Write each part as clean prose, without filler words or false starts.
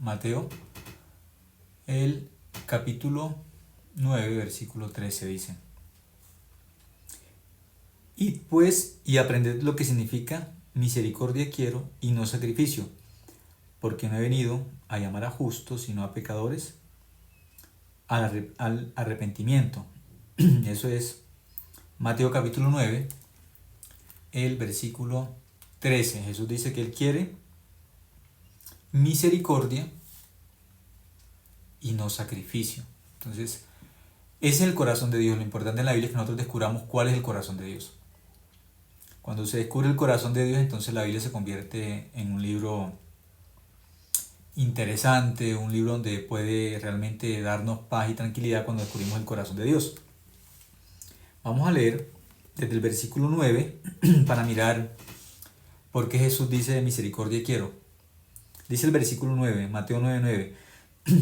Mateo, el capítulo 9, versículo 13 dice: Id pues y aprended lo que significa misericordia quiero y no sacrificio, porque no he venido a llamar a justos, sino a pecadores al arrepentimiento. Eso es Mateo capítulo 9, el versículo 13. Jesús dice que Él quiere misericordia y no sacrificio. Entonces, ese es el corazón de Dios. Lo importante en la Biblia es que nosotros descubramos cuál es el corazón de Dios. Cuando se descubre el corazón de Dios, entonces la Biblia se convierte en un libro interesante, un libro donde puede realmente darnos paz y tranquilidad cuando descubrimos el corazón de Dios. Vamos a leer desde el versículo 9 para mirar por qué Jesús dice misericordia quiero. Dice el versículo 9, Mateo 9:9.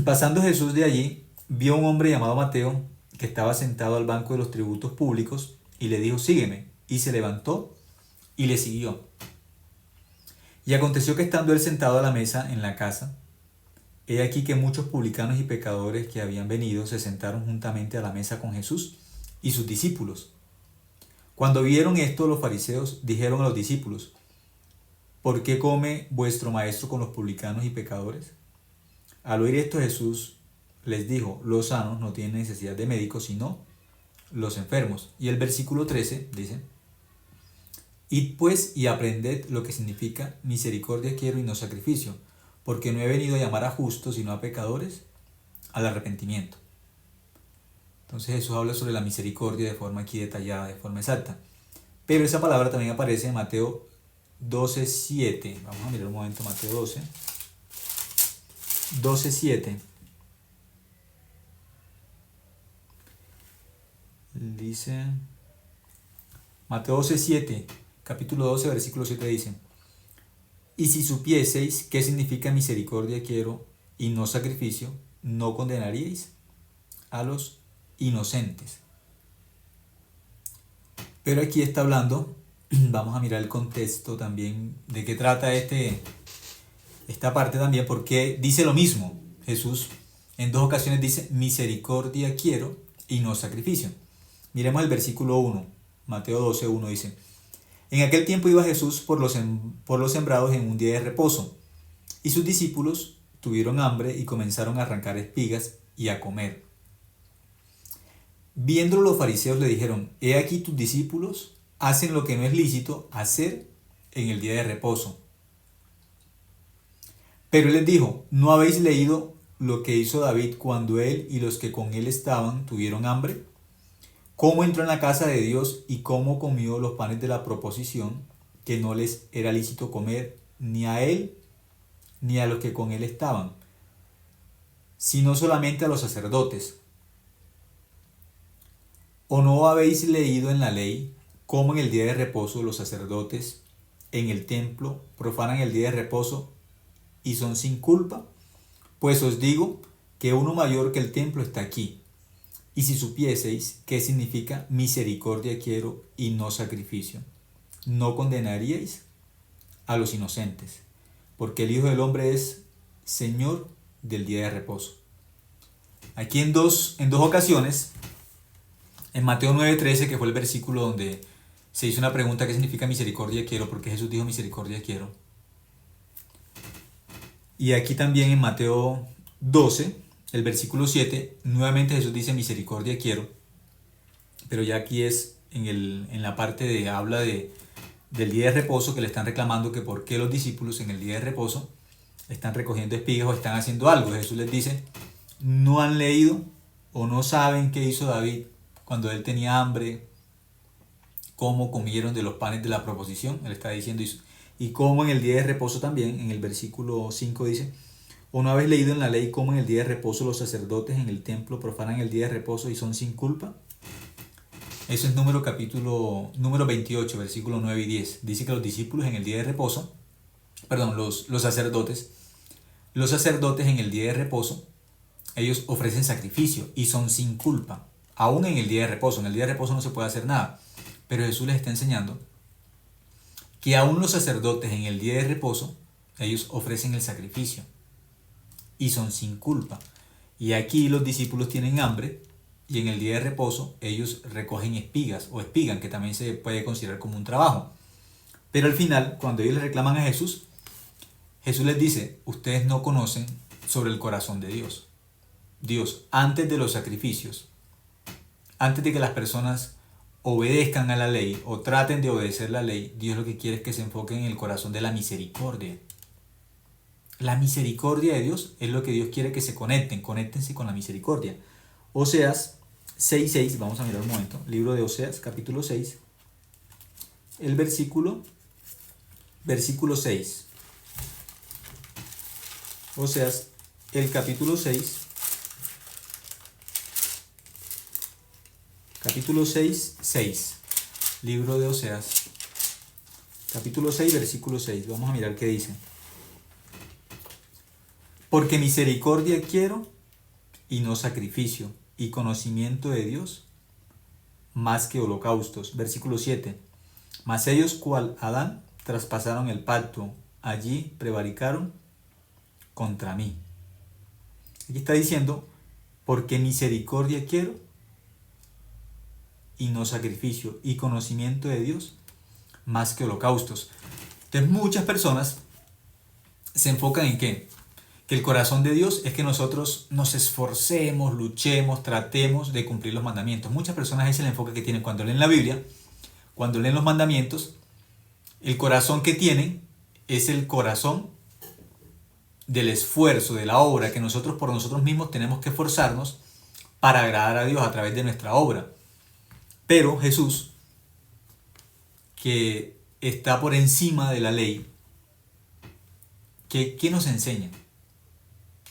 Pasando Jesús de allí, vio a un hombre llamado Mateo que estaba sentado al banco de los tributos públicos y le dijo: sígueme. Y se levantó y le siguió. Y aconteció que estando él sentado a la mesa en la casa, he aquí que muchos publicanos y pecadores que habían venido se sentaron juntamente a la mesa con Jesús y sus discípulos. Cuando vieron esto, los fariseos dijeron a los discípulos: ¿por qué come vuestro maestro con los publicanos y pecadores? Al oír esto, Jesús les dijo: los sanos no tienen necesidad de médicos, sino los enfermos. Y el versículo 13 dice: id pues y aprended lo que significa misericordia quiero y no sacrificio, porque no he venido a llamar a justos, sino a pecadores al arrepentimiento. Entonces Jesús habla sobre la misericordia de forma aquí detallada, de forma exacta. Pero esa palabra también aparece en Mateo 12:7. Vamos a mirar un momento Mateo 12:7. Dice Mateo 12:7, capítulo 12, versículo 7 dice: y si supieseis qué significa misericordia quiero y no sacrificio, no condenaríais a los inocentes. Pero aquí está hablando, vamos a mirar el contexto también, de qué trata esta parte también, porque dice lo mismo. Jesús en dos ocasiones dice misericordia quiero y no sacrificio. Miremos el versículo 1, Mateo 12:1 dice: en aquel tiempo iba Jesús por los sembrados en un día de reposo, y sus discípulos tuvieron hambre y comenzaron a arrancar espigas y a comer. Viéndolo los fariseos le dijeron: he aquí tus discípulos hacen lo que no es lícito hacer en el día de reposo. Pero él les dijo: ¿no habéis leído lo que hizo David cuando él y los que con él estaban tuvieron hambre? Cómo entró en la casa de Dios y cómo comió los panes de la proposición, que no les era lícito comer ni a él ni a los que con él estaban, sino solamente a los sacerdotes. ¿O no habéis leído en la ley cómo en el día de reposo los sacerdotes en el templo profanan el día de reposo y son sin culpa? Pues os digo que uno mayor que el templo está aquí. Y si supieseis qué significa misericordia quiero y no sacrificio, no condenaríais a los inocentes, porque el Hijo del Hombre es Señor del día de reposo. Aquí en dos ocasiones, en Mateo 9:13, que fue el versículo donde se hizo una pregunta: ¿qué significa misericordia quiero? Porque Jesús dijo misericordia quiero. Y aquí también en Mateo 12, el versículo 7, nuevamente Jesús dice misericordia quiero, pero ya aquí es en la parte de habla del día de reposo, que le están reclamando que por qué los discípulos en el día de reposo están recogiendo espigas o están haciendo algo. Jesús les dice: no han leído o no saben qué hizo David cuando él tenía hambre, cómo comieron de los panes de la proposición. Él está diciendo eso. Y cómo en el día de reposo también, en el versículo 5 dice: ¿o no habéis leído en la ley cómo en el día de reposo los sacerdotes en el templo profanan el día de reposo y son sin culpa? Eso es número 28, versículos 9 y 10. Dice que los discípulos en el día de reposo, los sacerdotes en el día de reposo, ellos ofrecen sacrificio y son sin culpa. Aún en el día de reposo. En el día de reposo no se puede hacer nada. Pero Jesús les está enseñando que aún los sacerdotes en el día de reposo, ellos ofrecen el sacrificio. y son sin culpa. Y aquí los discípulos tienen hambre y en el día de reposo ellos recogen espigas o espigan, que también se puede considerar como un trabajo. Pero al final, cuando ellos le reclaman a Jesús, Jesús les dice, ustedes no conocen sobre el corazón de Dios. Dios, antes de los sacrificios, antes de que las personas obedezcan a la ley o traten de obedecer la ley, Dios lo que quiere es que se enfoquen en el corazón de la misericordia. La misericordia de Dios es lo que Dios quiere que se conecten, conéctense con la misericordia. Oseas 6:6, vamos a mirar un momento, libro de Oseas, capítulo 6, el versículo 6. Oseas, el capítulo 6, capítulo 6, libro de Oseas, capítulo 6, versículo 6, vamos a mirar qué dice. Porque misericordia quiero y no sacrificio, y conocimiento de Dios más que holocaustos. Versículo 7. Mas ellos, cual Adán, traspasaron el pacto, allí prevaricaron contra mí. Aquí está diciendo, porque misericordia quiero y no sacrificio, y conocimiento de Dios más que holocaustos. Entonces muchas personas se enfocan en ¿qué? Que el corazón de Dios es que nosotros nos esforcemos, luchemos, tratemos de cumplir los mandamientos. Muchas personas ese es el enfoque que tienen cuando leen la Biblia, cuando leen los mandamientos. El corazón que tienen es el corazón del esfuerzo, de la obra, que nosotros por nosotros mismos tenemos que esforzarnos para agradar a Dios a través de nuestra obra. Pero Jesús, que está por encima de la ley, ¿qué nos enseña?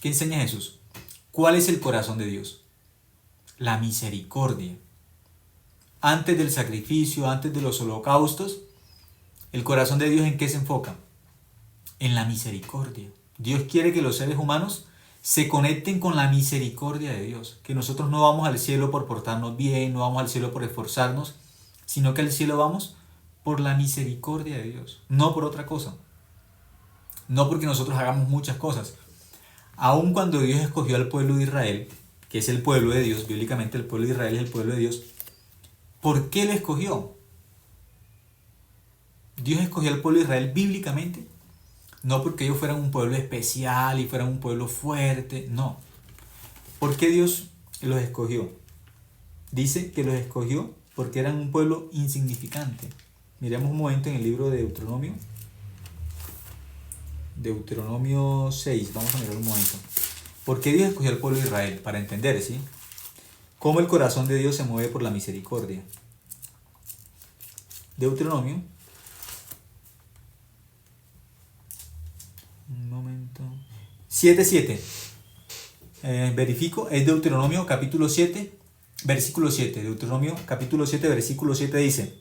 ¿Qué enseña Jesús? ¿Cuál es el corazón de Dios? La misericordia. Antes del sacrificio, antes de los holocaustos, el corazón de Dios ¿en qué se enfoca? En la misericordia. Dios quiere que los seres humanos se conecten con la misericordia de Dios. Que nosotros no vamos al cielo por portarnos bien, no vamos al cielo por esforzarnos, sino que al cielo vamos por la misericordia de Dios, no por otra cosa. No porque nosotros hagamos muchas cosas. Aun cuando Dios escogió al pueblo de Israel, que es el pueblo de Dios, bíblicamente el pueblo de Israel es el pueblo de Dios, ¿por qué lo escogió? Dios escogió al pueblo de Israel bíblicamente, no porque ellos fueran un pueblo especial y fueran un pueblo fuerte, no. ¿Por qué Dios los escogió? Dice que los escogió porque eran un pueblo insignificante. Miremos un momento en el libro de Deuteronomio. Deuteronomio 6, vamos a mirar un momento. ¿Por qué Dios escogió al pueblo de Israel? Para entender, ¿sí? Cómo el corazón de Dios se mueve por la misericordia. Deuteronomio. Un momento. 7:7. Verifico, es Deuteronomio capítulo 7, versículo 7. Deuteronomio capítulo 7, versículo 7 dice: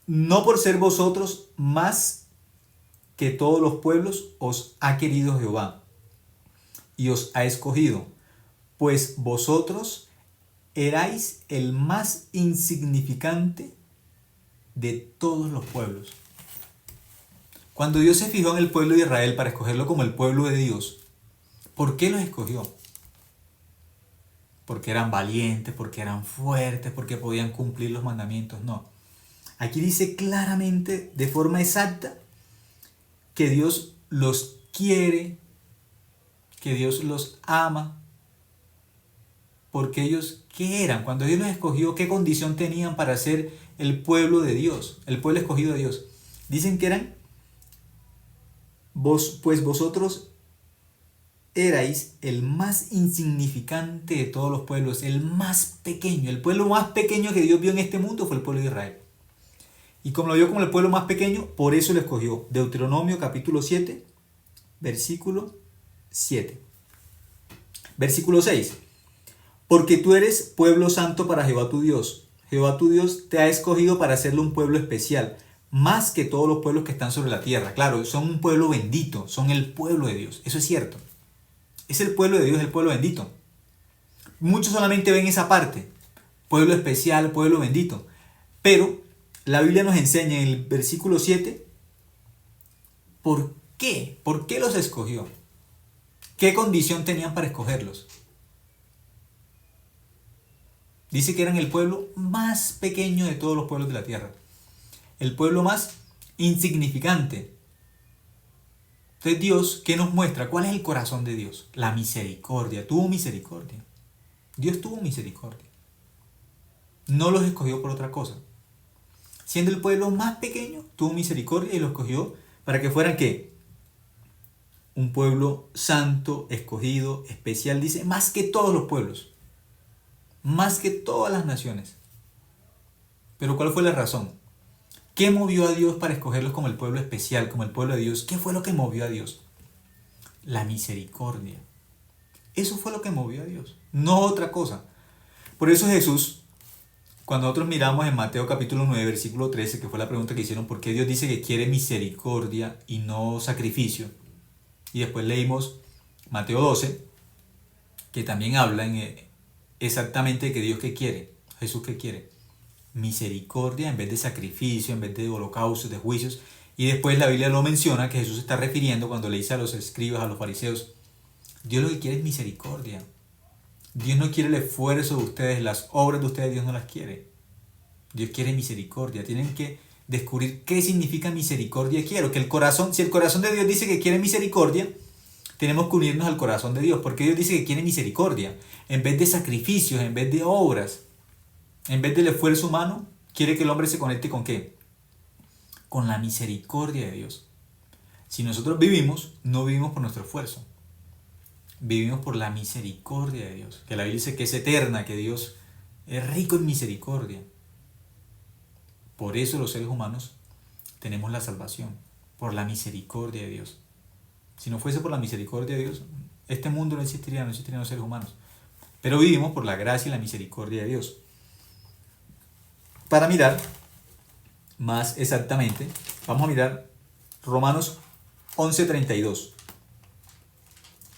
no por ser vosotros más que todos los pueblos os ha querido Jehová y os ha escogido, pues vosotros erais el más insignificante de todos los pueblos. Cuando Dios se fijó en el pueblo de Israel para escogerlo como el pueblo de Dios, ¿por qué los escogió? Porque eran valientes, porque eran fuertes, porque podían cumplir los mandamientos. No. Aquí dice claramente, de forma exacta, que Dios los quiere, que Dios los ama, porque ellos, ¿qué eran? Cuando Dios los escogió, ¿qué condición tenían para ser el pueblo de Dios, el pueblo escogido de Dios? Dicen que eran, pues vosotros erais el más insignificante de todos los pueblos, el más pequeño, el pueblo más pequeño que Dios vio en este mundo fue el pueblo de Israel. Y como lo vio como el pueblo más pequeño, por eso lo escogió. Deuteronomio capítulo 7, versículo 7. Versículo 6. Porque tú eres pueblo santo para Jehová tu Dios. Jehová tu Dios te ha escogido para hacerle un pueblo especial, más que todos los pueblos que están sobre la tierra. Claro, son un pueblo bendito, son el pueblo de Dios. Eso es cierto. Es el pueblo de Dios, el pueblo bendito. Muchos solamente ven esa parte. Pueblo especial, pueblo bendito. Pero la Biblia nos enseña en el versículo 7 ¿por qué? ¿Por qué los escogió? ¿Qué condición tenían para escogerlos? Dice que eran el pueblo más pequeño de todos los pueblos de la tierra. El pueblo más insignificante. Entonces Dios, ¿qué nos muestra? ¿Cuál es el corazón de Dios? La misericordia. Tuvo misericordia. Dios tuvo misericordia. No los escogió por otra cosa. Siendo el pueblo más pequeño, tuvo misericordia y los escogió para que fueran ¿qué? Un pueblo santo, escogido, especial, dice, más que todos los pueblos, más que todas las naciones. Pero ¿cuál fue la razón? ¿Qué movió a Dios para escogerlos como el pueblo especial, como el pueblo de Dios? ¿Qué fue lo que movió a Dios? La misericordia. Eso fue lo que movió a Dios, no otra cosa. Por eso Jesús, cuando nosotros miramos en Mateo capítulo 9, versículo 13, que fue la pregunta que hicieron, ¿por qué Dios dice que quiere misericordia y no sacrificio? Y después leímos Mateo 12, que también habla exactamente de que Dios qué quiere, Jesús qué quiere. Misericordia en vez de sacrificio, en vez de holocaustos, de juicios. Y después la Biblia lo menciona, que Jesús se está refiriendo cuando le dice a los escribas, a los fariseos, Dios lo que quiere es misericordia. Dios no quiere el esfuerzo de ustedes, las obras de ustedes Dios no las quiere. Dios quiere misericordia. Tienen que descubrir qué significa misericordia quiero. Que el corazón, si el corazón de Dios dice que quiere misericordia, tenemos que unirnos al corazón de Dios, porque Dios dice que quiere misericordia. En vez de sacrificios, en vez de obras, en vez del esfuerzo humano, quiere que el hombre se conecte con ¿qué? Con la misericordia de Dios. Si nosotros vivimos, no vivimos por nuestro esfuerzo. Vivimos por la misericordia de Dios. Que la Biblia dice que es eterna, que Dios es rico en misericordia. Por eso los seres humanos tenemos la salvación, por la misericordia de Dios. Si no fuese por la misericordia de Dios, este mundo no existirían los seres humanos. Pero vivimos por la gracia y la misericordia de Dios. Para mirar más exactamente, vamos a mirar Romanos 11:32.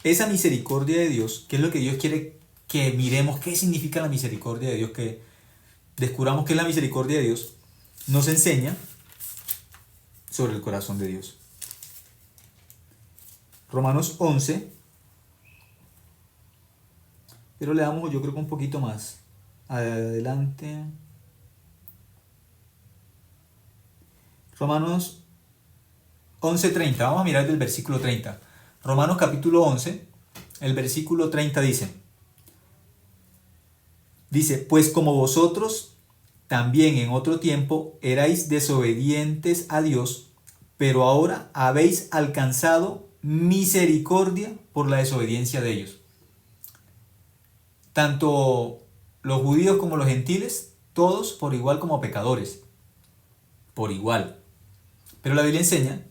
Esa misericordia de Dios, que es lo que Dios quiere que miremos, qué significa la misericordia de Dios, que descubramos qué es la misericordia de Dios, nos enseña sobre el corazón de Dios. Romanos 11, pero le damos yo creo que un poquito más adelante. Romanos 11:30, vamos a mirar del versículo 30. Romanos capítulo 11, el versículo 30 dice, pues como vosotros también en otro tiempo erais desobedientes a Dios, pero ahora habéis alcanzado misericordia por la desobediencia de ellos. Tanto los judíos como los gentiles, todos por igual como pecadores. Por igual. Pero la Biblia enseña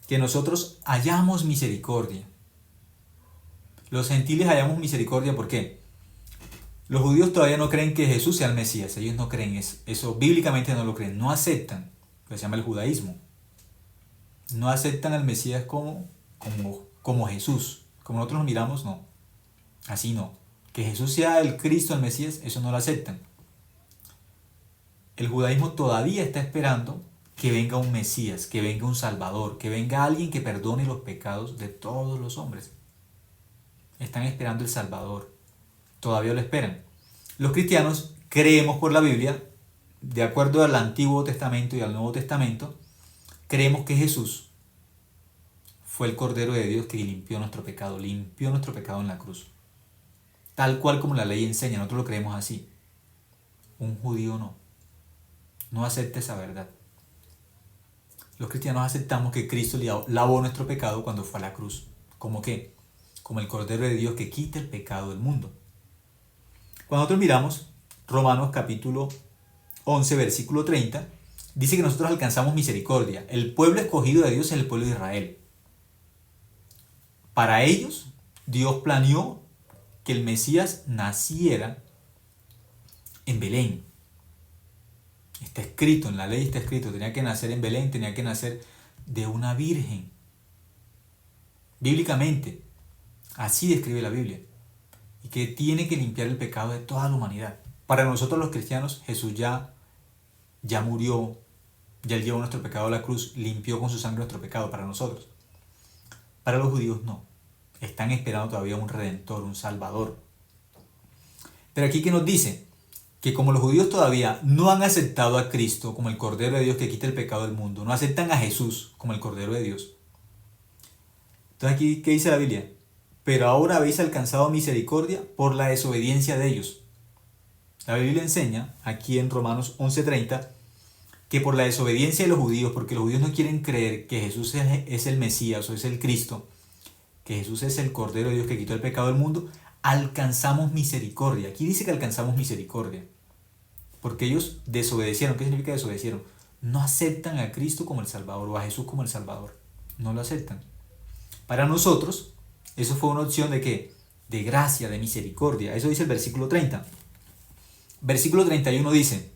que nosotros hallamos misericordia. Los gentiles hallamos misericordia, ¿por qué? Los judíos todavía no creen que Jesús sea el Mesías. Ellos no creen eso. Eso bíblicamente no lo creen. No aceptan lo que se llama el judaísmo. No aceptan al Mesías como Jesús. Como nosotros lo miramos, no. Así no. Que Jesús sea el Cristo, el Mesías, eso no lo aceptan. El judaísmo todavía está esperando que venga un Mesías, que venga un Salvador, que venga alguien que perdone los pecados de todos los hombres. Están esperando el Salvador. Todavía lo esperan. Los cristianos creemos por la Biblia, de acuerdo al Antiguo Testamento y al Nuevo Testamento, creemos que Jesús fue el Cordero de Dios que limpió nuestro pecado en la cruz. Tal cual como la ley enseña, nosotros lo creemos así. Un judío no acepta esa verdad. Los cristianos aceptamos que Cristo lavó nuestro pecado cuando fue a la cruz. ¿Cómo qué? Como el Cordero de Dios que quita el pecado del mundo. Cuando nosotros miramos Romanos capítulo 11, versículo 30, dice que nosotros alcanzamos misericordia. El pueblo escogido de Dios es el pueblo de Israel. Para ellos, Dios planeó que el Mesías naciera en Belén. Está escrito, en la ley está escrito, tenía que nacer en Belén, tenía que nacer de una virgen. Bíblicamente, así describe la Biblia. Y que tiene que limpiar el pecado de toda la humanidad. Para nosotros los cristianos, Jesús ya murió, ya Él llevó nuestro pecado a la cruz, limpió con su sangre nuestro pecado para nosotros. Para los judíos no. Están esperando todavía un redentor, un salvador. Pero aquí, ¿qué nos dice? Que como los judíos todavía no han aceptado a Cristo como el Cordero de Dios que quita el pecado del mundo, no aceptan a Jesús como el Cordero de Dios. Entonces aquí, ¿qué dice la Biblia? Pero ahora habéis alcanzado misericordia por la desobediencia de ellos. La Biblia enseña, aquí en Romanos 11:30, que por la desobediencia de los judíos, porque los judíos no quieren creer que Jesús es el Mesías o es el Cristo, que Jesús es el Cordero de Dios que quitó el pecado del mundo, alcanzamos misericordia. Aquí dice que alcanzamos misericordia, porque ellos desobedecieron. ¿Qué significa desobedecieron? No aceptan a Cristo como el Salvador o a Jesús como el Salvador. No lo aceptan. Para nosotros, eso fue una opción de ¿qué? De gracia, de misericordia. Eso dice el versículo 30. Versículo 31 dice: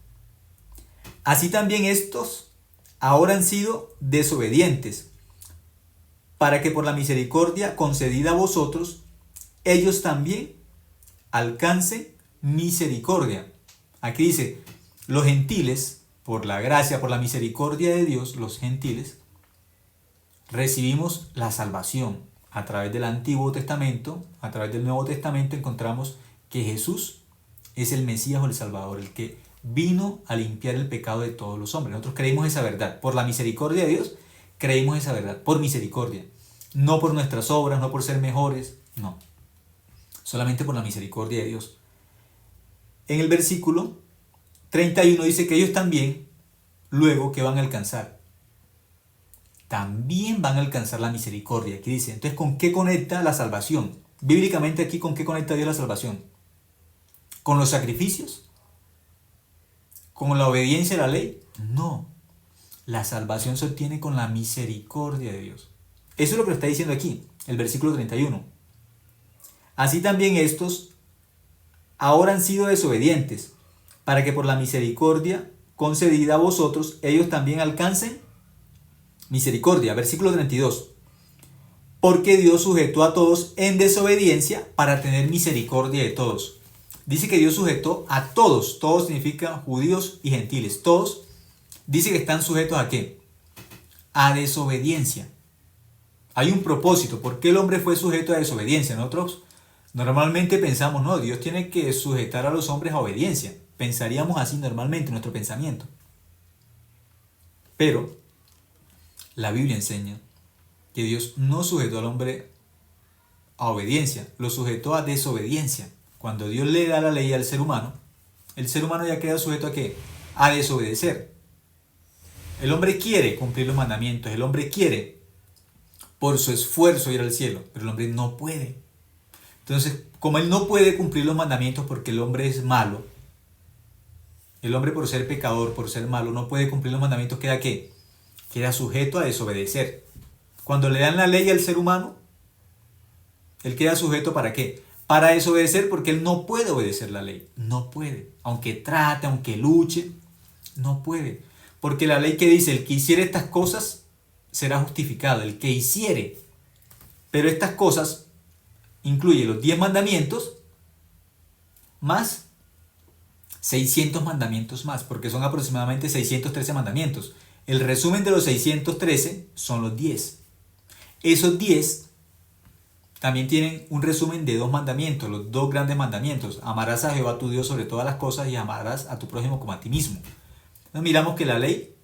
así también estos ahora han sido desobedientes, para que por la misericordia concedida a vosotros, ellos también alcancen misericordia. Aquí dice, los gentiles, por la gracia, por la misericordia de Dios, los gentiles, recibimos la salvación. A través del Antiguo Testamento, a través del Nuevo Testamento, encontramos que Jesús es el Mesías o el Salvador, el que vino a limpiar el pecado de todos los hombres. Nosotros creímos esa verdad. Por la misericordia de Dios, creímos esa verdad. Por misericordia. No por nuestras obras, no por ser mejores, no. Solamente por la misericordia de Dios. En el versículo 31 dice que ellos también, luego, ¿qué van a alcanzar? También van a alcanzar la misericordia. Aquí dice, entonces, ¿con qué conecta la salvación? Bíblicamente aquí, ¿con qué conecta Dios la salvación? ¿Con los sacrificios? ¿Con la obediencia a la ley? No. La salvación se obtiene con la misericordia de Dios. Eso es lo que está diciendo aquí, el versículo 31. Así también estos ahora han sido desobedientes, para que por la misericordia concedida a vosotros, ellos también alcancen misericordia. Versículo 32. Porque Dios sujetó a todos en desobediencia para tener misericordia de todos. Dice que Dios sujetó a todos. Todos significa judíos y gentiles. Todos dice que están sujetos ¿a qué? A desobediencia. Hay un propósito. ¿Por qué el hombre fue sujeto a desobediencia? Nosotros normalmente pensamos, no, Dios tiene que sujetar a los hombres a obediencia. Pensaríamos así normalmente en nuestro pensamiento. Pero la Biblia enseña que Dios no sujetó al hombre a obediencia, lo sujetó a desobediencia. Cuando Dios le da la ley al ser humano, el ser humano ya queda sujeto ¿a qué? A desobedecer. El hombre quiere cumplir los mandamientos, el hombre quiere por su esfuerzo ir al cielo, pero el hombre no puede. Entonces, como él no puede cumplir los mandamientos porque el hombre es malo, el hombre por ser pecador, por ser malo, no puede cumplir los mandamientos, ¿queda qué? Queda sujeto a desobedecer. Cuando le dan la ley al ser humano, él queda sujeto ¿para qué? Para desobedecer, porque él no puede obedecer la ley. No puede. Aunque trate, aunque luche, no puede. Porque la ley que dice, el que hiciere estas cosas será justificado. El que hiciere. Pero estas cosas incluye los 10 mandamientos más 600 mandamientos más, porque son aproximadamente 613 mandamientos. El resumen de los 613 son los 10. Esos 10 también tienen un resumen de 2 mandamientos, los 2 grandes mandamientos. Amarás a Jehová tu Dios sobre todas las cosas y amarás a tu prójimo como a ti mismo. Entonces miramos que la ley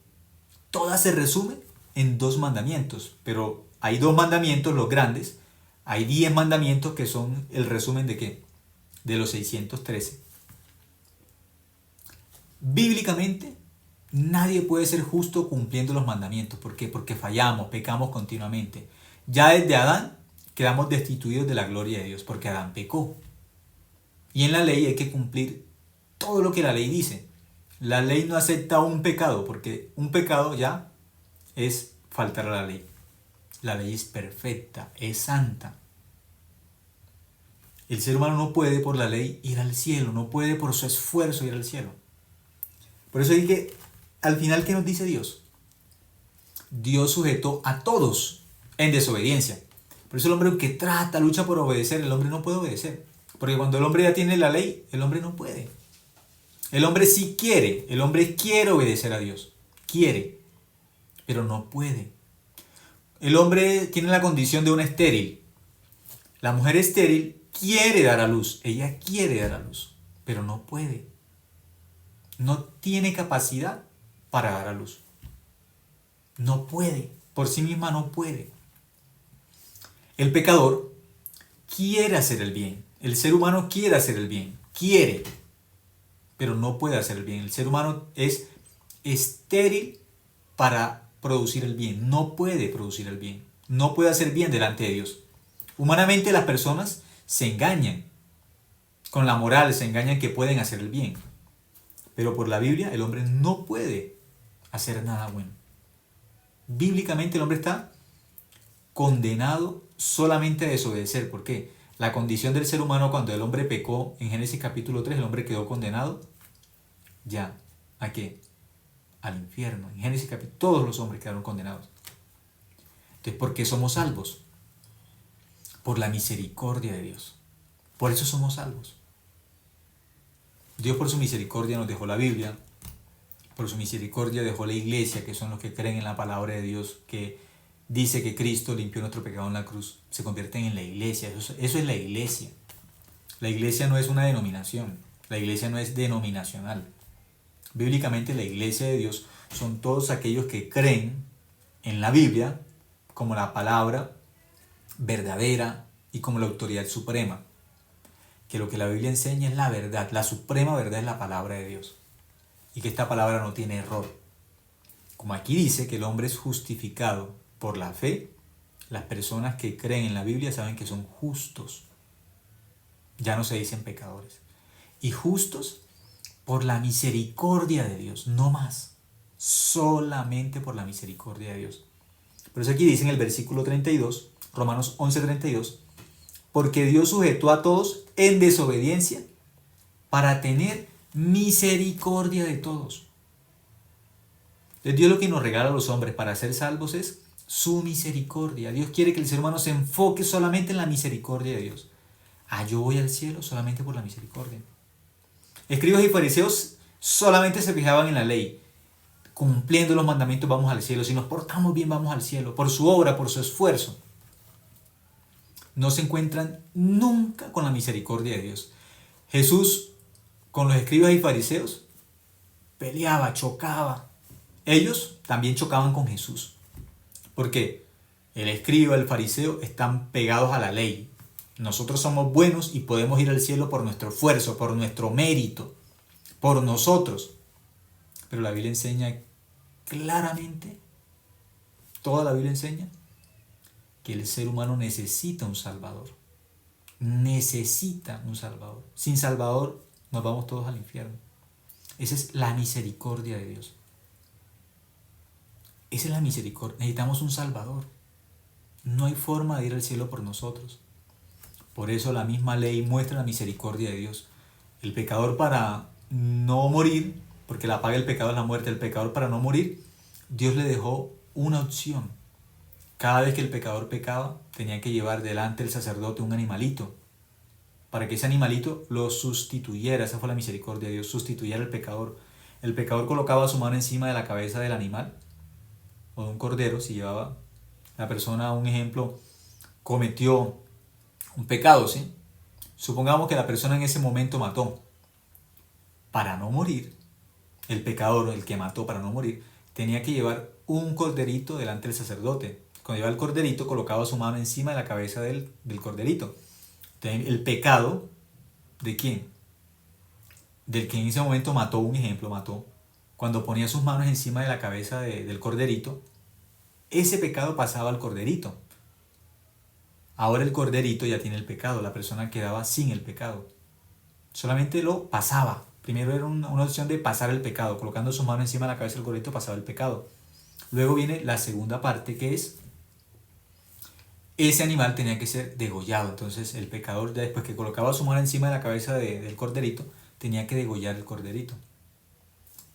toda se resume en 2 mandamientos, pero hay 2 mandamientos, los grandes. Hay 10 mandamientos que son el resumen ¿de qué? De los 613. Bíblicamente, nadie puede ser justo cumpliendo los mandamientos. ¿Por qué? Porque fallamos, pecamos continuamente. Ya desde Adán quedamos destituidos de la gloria de Dios, porque Adán pecó. Y en la ley hay que cumplir todo lo que la ley dice. La ley no acepta un pecado, porque un pecado ya es faltar a la ley. La ley es perfecta, es santa. El ser humano no puede por la ley ir al cielo, no puede por su esfuerzo ir al cielo. Por eso hay que, al final, ¿qué nos dice Dios? Dios sujetó a todos en desobediencia. Por eso el hombre que trata, lucha por obedecer, el hombre no puede obedecer. Porque cuando el hombre ya tiene la ley, el hombre no puede. El hombre sí quiere, el hombre quiere obedecer a Dios. Quiere, pero no puede. El hombre tiene la condición de un estéril. La mujer estéril quiere dar a luz, ella quiere dar a luz, pero no puede. No tiene capacidad para dar a luz. No puede, por sí misma no puede. El pecador quiere hacer el bien. El ser humano quiere hacer el bien, quiere, pero no puede hacer el bien. El ser humano es estéril para producir el bien, no puede producir el bien, no puede hacer bien delante de Dios. Humanamente las personas se engañan, con la moral se engañan que pueden hacer el bien, pero por la Biblia el hombre no puede hacer nada bueno. Bíblicamente el hombre está condenado solamente a desobedecer. ¿Por qué? La condición del ser humano cuando el hombre pecó en Génesis capítulo 3, el hombre quedó condenado ya. ¿A qué? Al infierno. En Génesis capítulo todos los hombres quedaron condenados. Entonces, ¿por qué somos salvos? Por la misericordia de Dios. Por eso somos salvos. Dios por su misericordia nos dejó la Biblia, por su misericordia dejó la iglesia, que son los que creen en la palabra de Dios, que dice que Cristo limpió nuestro pecado en la cruz. Se convierten en la iglesia, eso es la iglesia. La iglesia no es una denominación, la iglesia no es denominacional. Bíblicamente la iglesia de Dios son todos aquellos que creen en la Biblia como la palabra verdadera y como la autoridad suprema. Que lo que la Biblia enseña es la verdad, la suprema verdad es la palabra de Dios. Y que esta palabra no tiene error. Como aquí dice que el hombre es justificado por la fe, las personas que creen en la Biblia saben que son justos. Ya no se dicen pecadores. Y justos por la misericordia de Dios, no más. Solamente por la misericordia de Dios. Por eso aquí dice en el versículo 32, Romanos 11:32, porque Dios sujetó a todos en desobediencia para tener misericordia de todos. Entonces Dios lo que nos regala a los hombres para ser salvos es su misericordia. Dios quiere que el ser humano se enfoque solamente en la misericordia de Dios. Yo voy al cielo solamente por la misericordia. Escribas y fariseos solamente se fijaban en la ley. Cumpliendo los mandamientos vamos al cielo. Si nos portamos bien vamos al cielo. Por su obra, por su esfuerzo. No se encuentran nunca con la misericordia de Dios. Jesús con los escribas y fariseos peleaba, chocaba. Ellos también chocaban con Jesús. Porque el escriba, el fariseo están pegados a la ley. Nosotros somos buenos y podemos ir al cielo por nuestro esfuerzo, por nuestro mérito, por nosotros. Pero la Biblia enseña claramente, toda la Biblia enseña, que el ser humano necesita un Salvador. Necesita un Salvador. Sin Salvador nos vamos todos al infierno. Esa es la misericordia de Dios. Esa es la misericordia. Necesitamos un Salvador. No hay forma de ir al cielo por nosotros. Por eso la misma ley muestra la misericordia de Dios. El pecador para no morir, porque la paga del pecado es la muerte, el pecador para no morir, Dios le dejó una opción. Cada vez que el pecador pecaba, tenía que llevar delante del sacerdote un animalito, para que ese animalito lo sustituyera. Esa fue la misericordia de Dios, sustituyera al pecador. El pecador colocaba su mano encima de la cabeza del animal, o de un cordero, si llevaba la persona, un ejemplo, cometió un pecado, ¿sí? Supongamos que la persona en ese momento mató. Para no morir, el pecador, el que mató para no morir, tenía que llevar un corderito delante del sacerdote. Cuando llevaba el corderito, colocaba su mano encima de la cabeza del corderito. Entonces, el pecado, ¿de quién? Del que en ese momento mató, un ejemplo, mató. Cuando ponía sus manos encima de la cabeza del corderito, ese pecado pasaba al corderito. Ahora el corderito ya tiene el pecado, la persona quedaba sin el pecado. Solamente lo pasaba. Primero era una opción de pasar el pecado, colocando su mano encima de la cabeza del corderito pasaba el pecado. Luego viene la segunda parte, que es ese animal tenía que ser degollado. Entonces el pecador, ya después que colocaba su mano encima de la cabeza del corderito, tenía que degollar el corderito.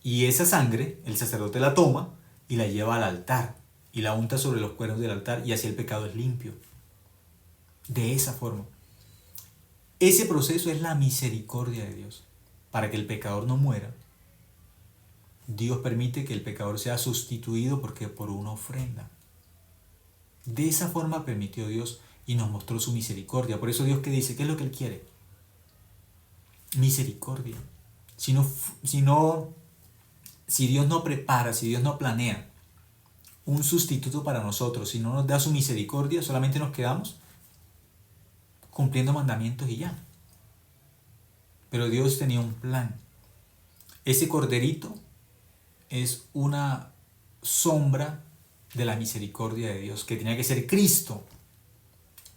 Y esa sangre, el sacerdote la toma y la lleva al altar y la unta sobre los cuernos del altar, y así el pecado es limpio. De esa forma. Ese proceso es la misericordia de Dios. Para que el pecador no muera, Dios permite que el pecador sea sustituido por una ofrenda. De esa forma permitió Dios y nos mostró su misericordia. Por eso Dios, ¿qué dice? ¿Qué es lo que Él quiere? Misericordia. Si Dios no prepara, si Dios no planea un sustituto para nosotros, si no nos da su misericordia, solamente nos quedamos cumpliendo mandamientos y ya. Pero Dios tenía un plan. Ese corderito es una sombra de la misericordia de Dios, que tenía que ser Cristo.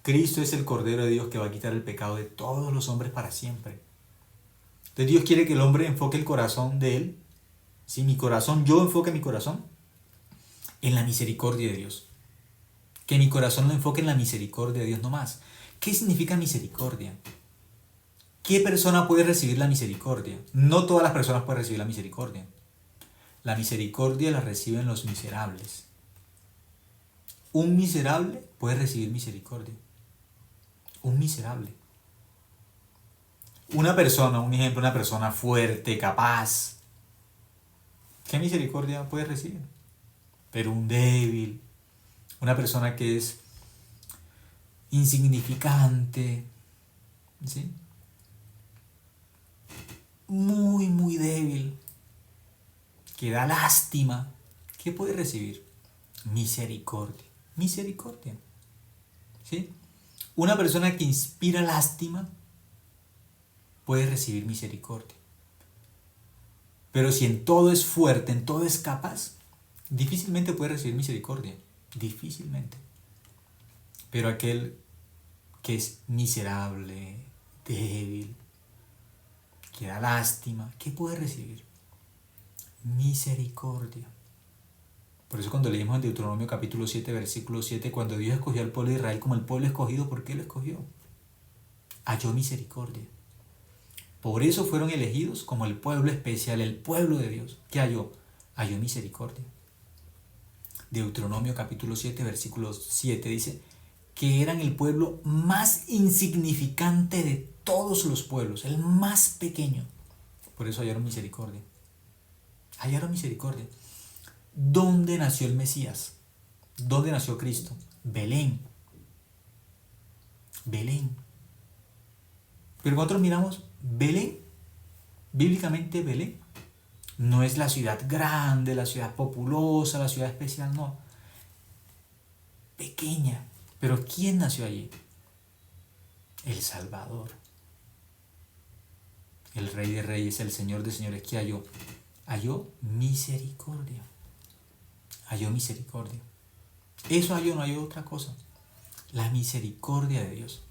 Cristo es el Cordero de Dios que va a quitar el pecado de todos los hombres para siempre. Entonces Dios quiere que el hombre enfoque el corazón de él. Si mi corazón, yo enfoque mi corazón en la misericordia de Dios. Que mi corazón lo enfoque en la misericordia de Dios no más. ¿Qué significa misericordia? ¿Qué persona puede recibir la misericordia? No todas las personas pueden recibir la misericordia. La misericordia la reciben los miserables. Un miserable puede recibir misericordia. Un miserable. Una persona, un ejemplo, una persona fuerte, capaz. ¿Qué misericordia puede recibir? Pero un débil, una persona que es insignificante, ¿sí? Muy, muy débil, que da lástima, ¿qué puede recibir? Misericordia. Misericordia. ¿Sí? Una persona que inspira lástima puede recibir misericordia. Pero si en todo es fuerte, en todo es capaz, difícilmente puede recibir misericordia. Difícilmente. Pero aquel que es miserable, débil, que da lástima, ¿qué puede recibir? Misericordia. Por eso cuando leímos en Deuteronomio capítulo 7, versículo 7, cuando Dios escogió al pueblo de Israel como el pueblo escogido, ¿por qué lo escogió? Halló misericordia. Por eso fueron elegidos como el pueblo especial, el pueblo de Dios. ¿Qué halló? Halló misericordia. Deuteronomio capítulo 7, versículo 7 dice que eran el pueblo más insignificante de todos los pueblos, el más pequeño. Por eso hallaron misericordia. Hallaron misericordia. ¿Dónde nació el Mesías? ¿Dónde nació Cristo? Belén. Belén. Pero nosotros miramos Belén, bíblicamente Belén, no es la ciudad grande, la ciudad populosa, la ciudad especial, no. Pequeña. Pero ¿quién nació allí? El Salvador. El Rey de Reyes, el Señor de Señores, ¿qué halló? Halló misericordia. Halló misericordia. Eso halló, no halló otra cosa. La misericordia de Dios.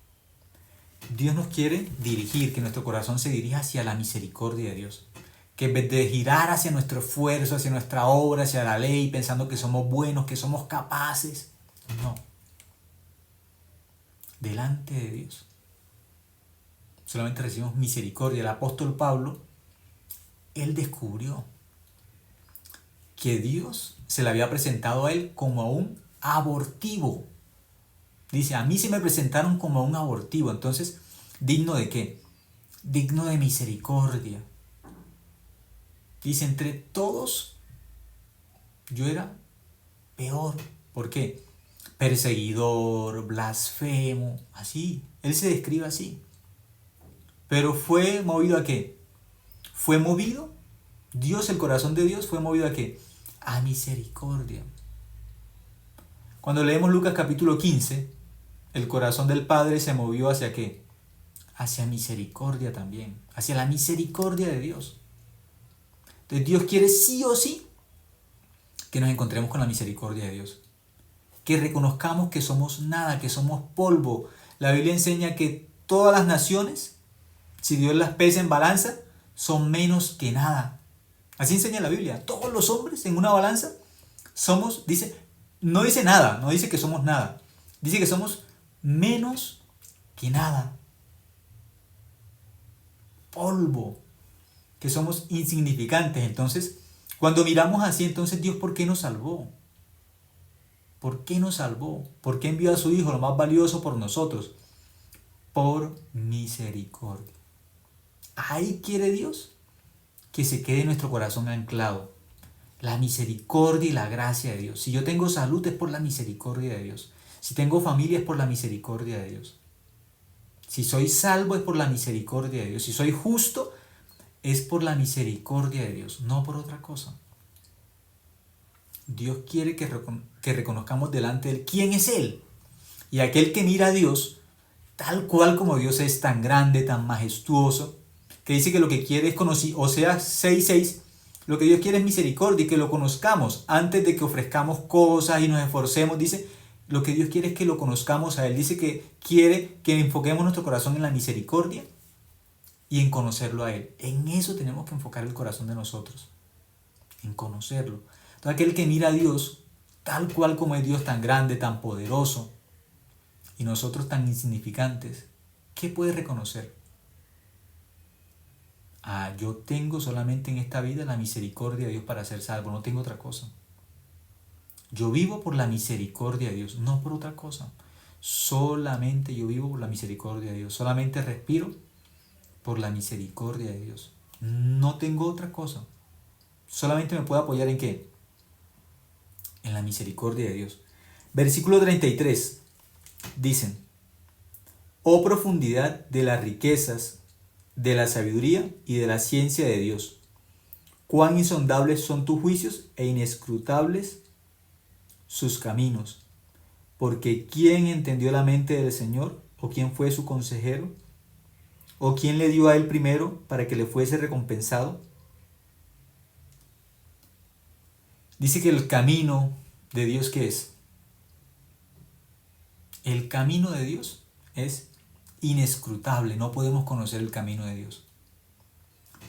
Dios nos quiere dirigir, que nuestro corazón se dirija hacia la misericordia de Dios. Que en vez de girar hacia nuestro esfuerzo, hacia nuestra obra, hacia la ley, pensando que somos buenos, que somos capaces. No. Delante de Dios solamente recibimos misericordia. El apóstol Pablo, él descubrió que Dios se le había presentado a él como a un abortivo. Dice, a mí se me presentaron como a un abortivo. Entonces, ¿digno de qué? Digno de misericordia. Dice, entre todos, yo era peor. ¿Por qué? Perseguidor, blasfemo, así. Él se describe así. Pero fue movido a qué? Fue movido, Dios, el corazón de Dios, fue movido a qué? A misericordia. Cuando leemos Lucas capítulo 15, el corazón del Padre se movió hacia qué? Hacia misericordia también, hacia la misericordia de Dios. Entonces Dios quiere sí o sí que nos encontremos con la misericordia de Dios. Que reconozcamos que somos nada, que somos polvo. La Biblia enseña que todas las naciones, si Dios las pesa en balanza, son menos que nada. Así enseña la Biblia. Todos los hombres en una balanza somos, no dice nada, no dice que somos nada. Dice que somos menos que nada. Polvo. Que somos insignificantes. Entonces, cuando miramos así, entonces Dios, ¿por qué nos salvó? ¿Por qué nos salvó? ¿Por qué envió a su Hijo, lo más valioso por nosotros? Por misericordia. Ahí quiere Dios que se quede nuestro corazón anclado. La misericordia y la gracia de Dios. Si yo tengo salud es por la misericordia de Dios. Si tengo familia es por la misericordia de Dios. Si soy salvo es por la misericordia de Dios. Si soy justo es por la misericordia de Dios, no por otra cosa. Dios quiere que reconozcamos delante de Él quién es Él. Y aquel que mira a Dios, tal cual como Dios es tan grande, tan majestuoso, que dice que lo que quiere es conocer, Oseas 6:6, lo que Dios quiere es misericordia y que lo conozcamos antes de que ofrezcamos cosas y nos esforcemos. Dice, lo que Dios quiere es que lo conozcamos a Él. Dice que quiere que enfoquemos nuestro corazón en la misericordia y en conocerlo a Él. En eso tenemos que enfocar el corazón de nosotros, en conocerlo. Todo aquel que mira a Dios, tal cual como es Dios, tan grande, tan poderoso, y nosotros tan insignificantes, ¿qué puede reconocer? Yo tengo solamente en esta vida la misericordia de Dios para ser salvo, no tengo otra cosa. Yo vivo por la misericordia de Dios, no por otra cosa. Solamente yo vivo por la misericordia de Dios, solamente respiro por la misericordia de Dios. No tengo otra cosa. Solamente me puedo apoyar ¿en qué? En la misericordia de Dios. Versículo 33. Dicen, oh profundidad de las riquezas, de la sabiduría y de la ciencia de Dios. Cuán insondables son tus juicios e inescrutables sus caminos. Porque ¿quién entendió la mente del Señor? ¿O quién fue su consejero? ¿O quién le dio a él primero para que le fuese recompensado? Dice que el camino de Dios, ¿qué es? El camino de Dios es inescrutable, no podemos conocer el camino de Dios.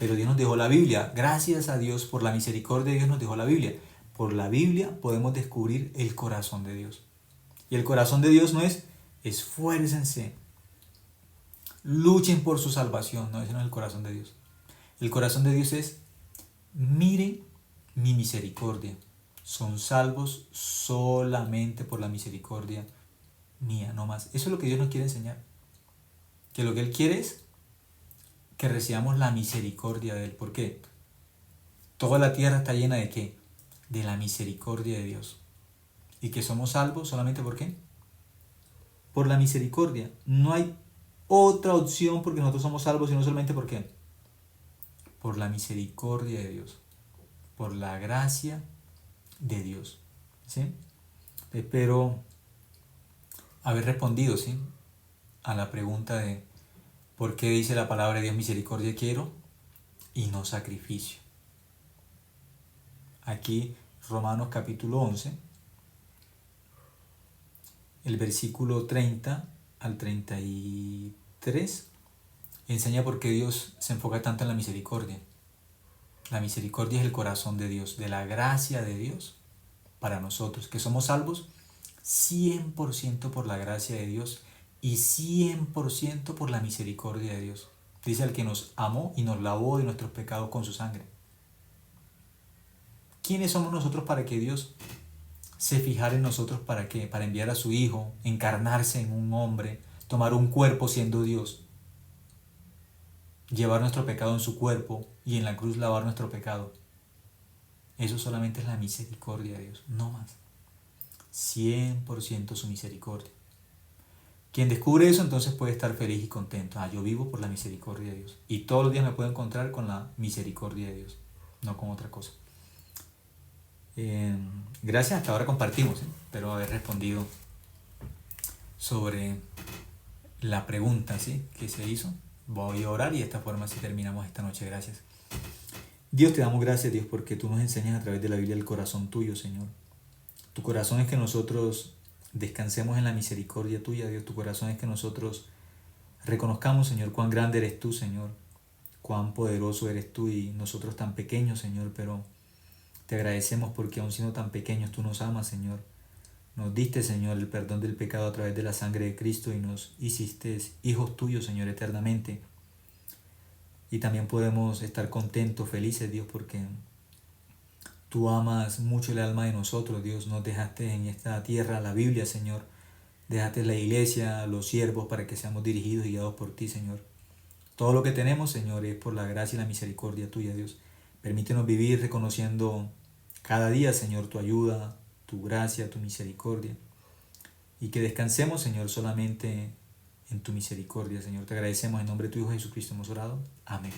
Pero Dios nos dejó la Biblia, gracias a Dios, por la misericordia de Dios nos dejó la Biblia. Por la Biblia podemos descubrir el corazón de Dios. Y el corazón de Dios no es, esfuércense, luchen por su salvación, no, ese no es el corazón de Dios. El corazón de Dios es, miren mi misericordia, son salvos solamente por la misericordia mía, no más. Eso es lo que Dios nos quiere enseñar. Que lo que Él quiere es que recibamos la misericordia de Él. ¿Por qué? Toda la tierra está llena ¿de qué? De la misericordia de Dios. Y que somos salvos solamente ¿por qué? Por la misericordia. No hay otra opción porque nosotros somos salvos, sino solamente ¿por qué? Por la misericordia de Dios. Por la gracia de Dios. ¿Sí? Espero haber respondido, ¿sí?, a la pregunta de ¿por qué dice la palabra de Dios misericordia quiero y no sacrificio? Aquí Romanos capítulo 11, el versículo 30 al 33, enseña por qué Dios se enfoca tanto en la misericordia. La misericordia es el corazón de Dios, de la gracia de Dios para nosotros, que somos salvos 100% por la gracia de Dios y 100% por la misericordia de Dios. Dice el que nos amó y nos lavó de nuestros pecados con su sangre. ¿Quiénes somos nosotros para que Dios se fijara en nosotros? ¿Para qué? Para enviar a su Hijo, encarnarse en un hombre, tomar un cuerpo siendo Dios, llevar nuestro pecado en su cuerpo y en la cruz lavar nuestro pecado. Eso solamente es la misericordia de Dios, no más. 100% su misericordia. Quien descubre eso entonces puede estar feliz y contento. Yo vivo por la misericordia de Dios. Y todos los días me puedo encontrar con la misericordia de Dios, no con otra cosa. Gracias, hasta ahora compartimos. Espero haber respondido sobre la pregunta, ¿sí?, que se hizo. Voy a orar y de esta forma así terminamos esta noche. Gracias. Dios, te damos gracias, Dios, porque tú nos enseñas a través de la Biblia el corazón tuyo, Señor. Tu corazón es que nosotros descansemos en la misericordia tuya, Dios. Tu corazón es que nosotros reconozcamos, Señor, cuán grande eres tú, Señor. Cuán poderoso eres tú y nosotros tan pequeños, Señor, pero te agradecemos porque aun siendo tan pequeños tú nos amas, Señor. Nos diste, Señor, el perdón del pecado a través de la sangre de Cristo y nos hiciste hijos tuyos, Señor, eternamente. Y también podemos estar contentos, felices, Dios, porque tú amas mucho el alma de nosotros, Dios. Nos dejaste en esta tierra la Biblia, Señor. Dejaste la iglesia, los siervos, para que seamos dirigidos y guiados por ti, Señor. Todo lo que tenemos, Señor, es por la gracia y la misericordia tuya, Dios. Permítenos vivir reconociendo cada día, Señor, tu ayuda, tu gracia, tu misericordia. y que descansemos, Señor, solamente en tu misericordia, Señor. Te agradecemos en nombre de tu Hijo Jesucristo hemos orado. Amén.